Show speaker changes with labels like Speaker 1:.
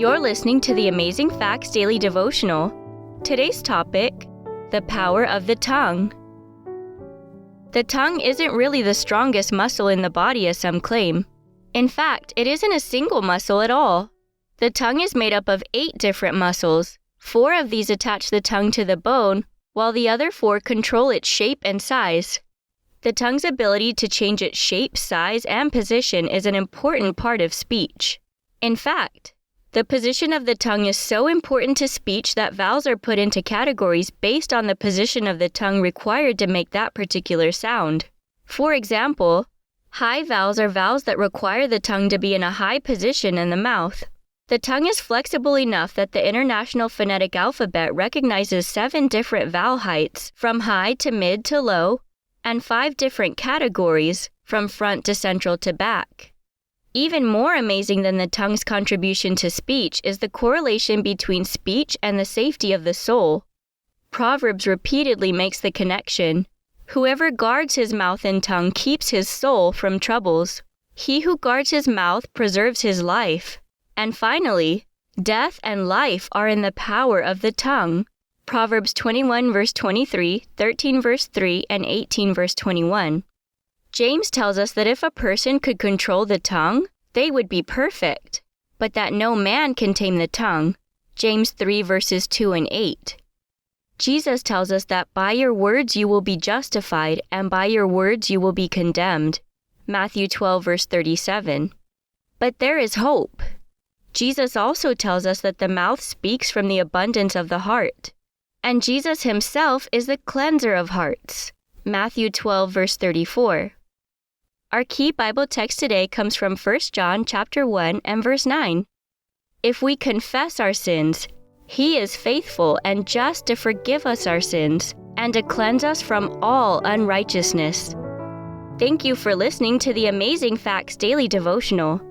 Speaker 1: You're listening to the Amazing Facts Daily Devotional. Today's topic, the power of the tongue. The tongue isn't really the strongest muscle in the body as some claim. In fact, it isn't a single muscle at all. The tongue is made up of 8 different muscles. 4 of these attach the tongue to the bone, while the other 4 control its shape and size. The tongue's ability to change its shape, size, and position is an important part of speech. In fact, the position of the tongue is so important to speech that vowels are put into categories based on the position of the tongue required to make that particular sound. For example, high vowels are vowels that require the tongue to be in a high position in the mouth. The tongue is flexible enough that the International Phonetic Alphabet recognizes 7 different vowel heights, from high to mid to low, and 5 different categories, from front to central to back. Even more amazing than the tongue's contribution to speech is the correlation between speech and the safety of the soul. Proverbs repeatedly makes the connection. Whoever guards his mouth and tongue keeps his soul from troubles. He who guards his mouth preserves his life. And finally, death and life are in the power of the tongue. Proverbs 21 verse 23, 13 verse 3, and 18 verse 21. James tells us that if a person could control the tongue, they would be perfect, but that no man can tame the tongue. James 3 verses 2 and 8. Jesus tells us that by your words you will be justified, and by your words you will be condemned. Matthew 12 verse 37. But there is hope. Jesus also tells us that the mouth speaks from the abundance of the heart, and Jesus himself is the cleanser of hearts. Matthew 12 verse 34. Our key Bible text today comes from 1 John chapter 1 and verse 9. If we confess our sins, he is faithful and just to forgive us our sins and to cleanse us from all unrighteousness. Thank you for listening to the Amazing Facts Daily Devotional.